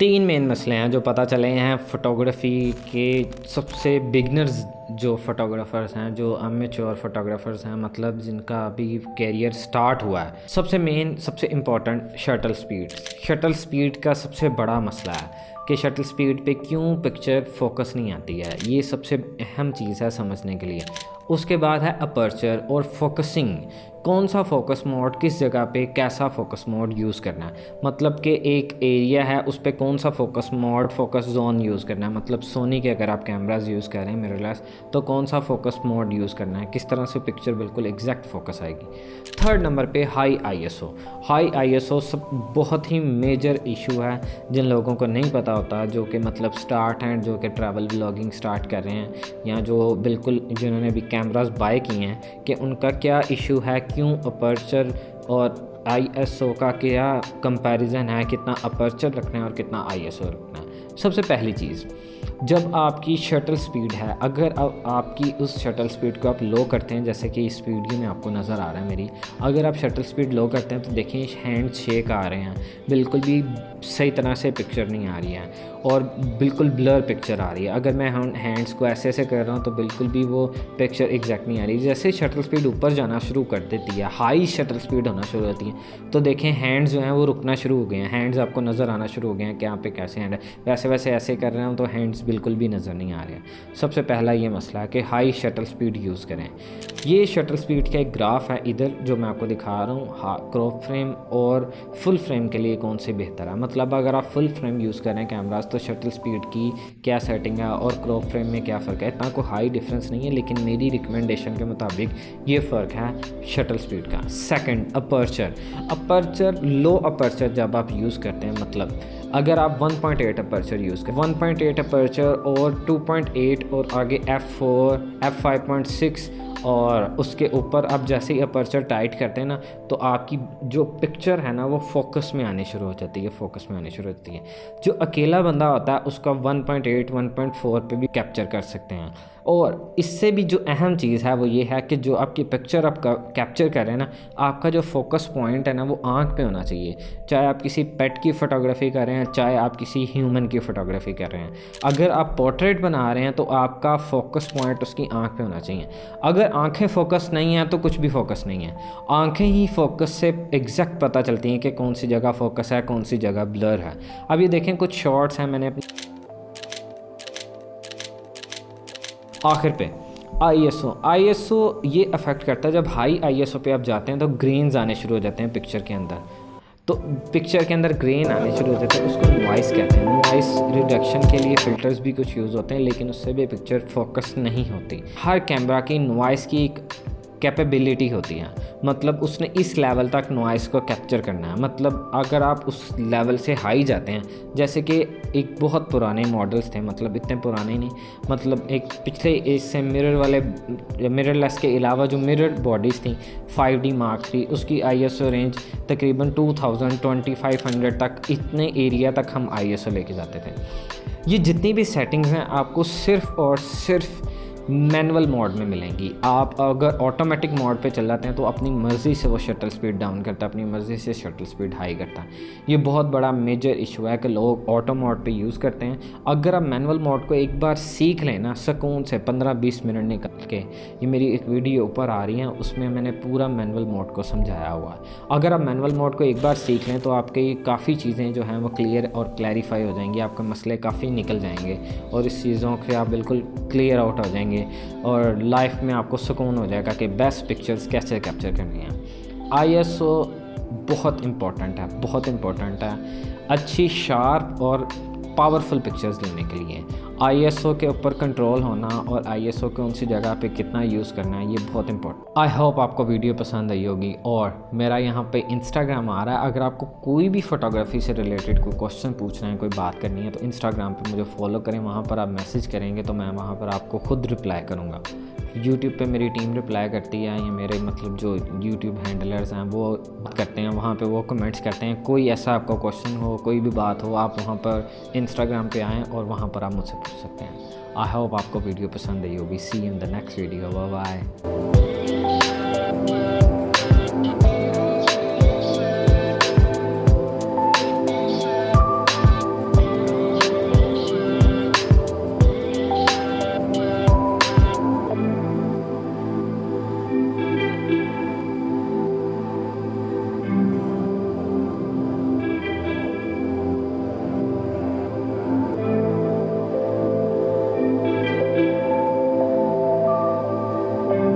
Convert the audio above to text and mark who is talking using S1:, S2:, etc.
S1: तीन मेन मसले हैं जो पता चले हैं फ़ोटोग्राफ़ी के सबसे बिगनर्स जो फ़ोटोग्राफ़र्स हैं, जो अमेच्योर फ़ोटोग्राफ़र्स हैं, मतलब जिनका अभी कैरियर स्टार्ट हुआ है। सबसे इम्पॉर्टेंट शटल स्पीड का सबसे बड़ा मसला है कि शटल स्पीड पे क्यों पिक्चर फोकस नहीं आती है। ये सबसे अहम चीज़ है समझने के लिए। उसके बाद है अपर्चर और फोकसिंग। कौन सा फोकस मोड किस जगह पे कैसा फोकस मोड यूज़ करना है, मतलब कि एक एरिया है उस पर कौन सा focus mode focus zone use करना है। मतलब सोनी के अगर आप कैमराज यूज़ कर रहे हैं मिररलेस, तो कौन सा फोकस मोड यूज़ करना है, किस तरह से पिक्चर बिल्कुल एग्जैक्ट फोकस आएगी। थर्ड नंबर पे हाई आईएसओ सब बहुत ही मेजर इशू है जिन लोगों को नहीं पता होता, जो कि मतलब स्टार्ट हैं, जो कि ट्रैवल व्लॉगिंग स्टार्ट कर रहे हैं, या जो बिल्कुल जिन्होंने भी कैमरास बाय किए हैं, कि उनका क्या इशू है, क्यों अपर्चर और आईएसओ का क्या कंपैरिजन है, कितना अपर्चर रखना है और कितना आईएसओ रखना है। सबसे पहली चीज़, जब आपकी शटल स्पीड है, अगर आपकी उस शटल स्पीड को आप लो करते हैं, जैसे कि इस वीडियो में आपको नज़र आ रहा है मेरी, अगर आप शटल स्पीड लो करते हैं तो देखें हैंड शेक आ रहे हैं, बिल्कुल भी सही तरह से पिक्चर नहीं आ रही है और बिल्कुल ब्लर पिक्चर आ रही है। अगर मैं हैंड्स को ऐसे ऐसे कर रहा हूँ तो बिल्कुल भी वो पिक्चर एग्जैक्ट नहीं आ रही। जैसे शटल स्पीड ऊपर जाना शुरू कर देती है, हाई शटल स्पीड होना शुरू होती है, तो देखें हैंड्स जो हैं वो रुकना शुरू हो गए हैं, हैंड्स आपको नज़र आना शुरू हो गए हैं कि यहाँ पे कैसे हैंड है, वैसे ऐसे कर रहे हैं तो हैंड्स बिल्कुल भी नज़र नहीं आ रहे हैं। सबसे पहला ये मसला है कि हाई शटल स्पीड यूज़ करें। ये शटल स्पीड का एक ग्राफ है इधर जो मैं आपको दिखा रहा हूँ, क्रॉप फ्रेम और फुल फ्रेम के लिए कौन से बेहतर है। मतलब अगर आप फुल फ्रेम यूज़ करें कैमरास तो शटल स्पीड की क्या सेटिंग है और क्रॉप फ्रेम में क्या फ़र्क है। इतना कोई हाई डिफरेंस नहीं है, लेकिन मेरी रिकमेंडेशन के मुताबिक ये फ़र्क है शटल स्पीड का। सेकंड, अपर्चर लो अपर्चर जब आप यूज़ करते हैं, मतलब अगर आप 1.8 अपर्चर यूज़ करें, 1.8 अपर्चर और 2.8 और आगे f4 f5.6 और उसके ऊपर आप जैसे ही अपर्चर टाइट करते हैं ना, तो आपकी जो पिक्चर है ना वो फोकस में आने शुरू हो जाती है। जो अकेला बंदा होता है उसका 1.8 1.4 पे भी कैप्चर कर सकते हैं। और इससे भी जो अहम चीज़ है वो ये है कि जो आपकी पिक्चर आप कैप्चर कर रहे हैं ना, आपका जो फोकस पॉइंट है ना वो आँख पे होना चाहिए। चाहे आप किसी पेट की फ़ोटोग्राफी कर रहे हैं, चाहे आप किसी ह्यूमन की फ़ोटोग्राफी कर रहे हैं, अगर आप पोर्ट्रेट बना रहे हैं तो आपका फोकस पॉइंट उसकी आँख पे होना चाहिए। अगर आंखें फोकस नहीं हैं तो कुछ भी फोकस नहीं है। आंखें ही फोकस से एग्जैक्ट पता चलती हैं कि कौन सी जगह फोकस है, कौन सी जगह ब्लर है। अब ये देखें कुछ शॉट्स हैं मैंने अपनी आखिर पे आईएसओ ये अफेक्ट करता है। जब हाई आईएसओ पे आप जाते हैं तो ग्रेन्स आने शुरू हो जाते हैं पिक्चर के अंदर, तो पिक्चर के अंदर ग्रेन आने शुरू हो जाते हैं, उसको नॉइस कहते हैं। नॉइस रिडक्शन के लिए फ़िल्टर्स भी कुछ यूज़ होते हैं, लेकिन उससे भी पिक्चर फोकस नहीं होती। हर कैमरा की नॉइस की एक कैपेबिलिटी होती है, मतलब उसने इस लेवल तक नॉइस को कैप्चर करना है। मतलब अगर आप उस लेवल से हाई जाते हैं, जैसे कि एक बहुत पुराने मॉडल्स थे, मतलब इतने पुराने नहीं, मतलब एक पिछले इससे मिररलेस के अलावा जो मिरर बॉडीज़ थी 5D Mark III, उसकी आईएसओ रेंज तकरीबन 2000-2500 तक, इतने एरिया तक हम आईएसओ लेके जाते थे। ये जितनी भी सेटिंग्स हैं आपको सिर्फ़ और सिर्फ मैनुअल मोड में मिलेंगी। आप अगर ऑटोमेटिक मोड पे चल जाते हैं तो अपनी मर्ज़ी से वो शटल स्पीड डाउन करता है, अपनी मर्ज़ी से शटल स्पीड हाई करता है। ये बहुत बड़ा मेजर इशू है कि लोग ऑटो मोड पे यूज़ करते हैं। अगर आप मैनुअल मोड को एक बार सीख लें ना, सुकून से 15-20 मिनट निकाल के, ये मेरी एक वीडियो ऊपर आ रही है उसमें मैंने पूरा मैनुअल मोड को समझाया हुआ है। अगर आप मैनुअल मोड को एक बार सीख लें तो आपके काफ़ी चीज़ें जो हैं वो क्लियर और क्लैरिफाई हो जाएंगी, आपके मसले काफ़ी निकल जाएंगे और इस चीज़ों से आप बिल्कुल क्लियर आउट हो जाएंगे और लाइफ में आपको सुकून हो जाएगा कि बेस्ट पिक्चर्स कैसे कैप्चर करनी है। आईएसओ बहुत इम्पोर्टेंट है अच्छी शार्प और पावरफुल पिक्चर्स लेने के लिए। आईएसओ के ऊपर कंट्रोल होना और आईएसओ कौन सी जगह पे कितना यूज़ करना है, ये बहुत इंपॉर्टेंट। आई होप आपको वीडियो पसंद आई होगी। और मेरा यहाँ पे इंस्टाग्राम आ रहा है, अगर आपको कोई भी फ़ोटोग्राफी से रिलेटेड कोई क्वेश्चन पूछना है, कोई बात करनी है, तो इंस्टाग्राम पे मुझे फॉलो करें। वहाँ पर आप मैसेज करेंगे तो मैं वहाँ पर आपको खुद रिप्लाई करूँगा। यूट्यूब पे मेरी टीम रिप्लाई करती है, या मेरे मतलब जो यूट्यूब हैंडलर्स हैं वो करते हैं, वहाँ पे वो कमेंट्स करते हैं। कोई ऐसा आपका क्वेश्चन हो, कोई भी बात हो, आप वहाँ पर इंस्टाग्राम पे आएँ और वहाँ पर आप मुझसे पूछ सकते हैं। आई होप आपको वीडियो पसंद आई होगी। See you in the next video. Bye bye.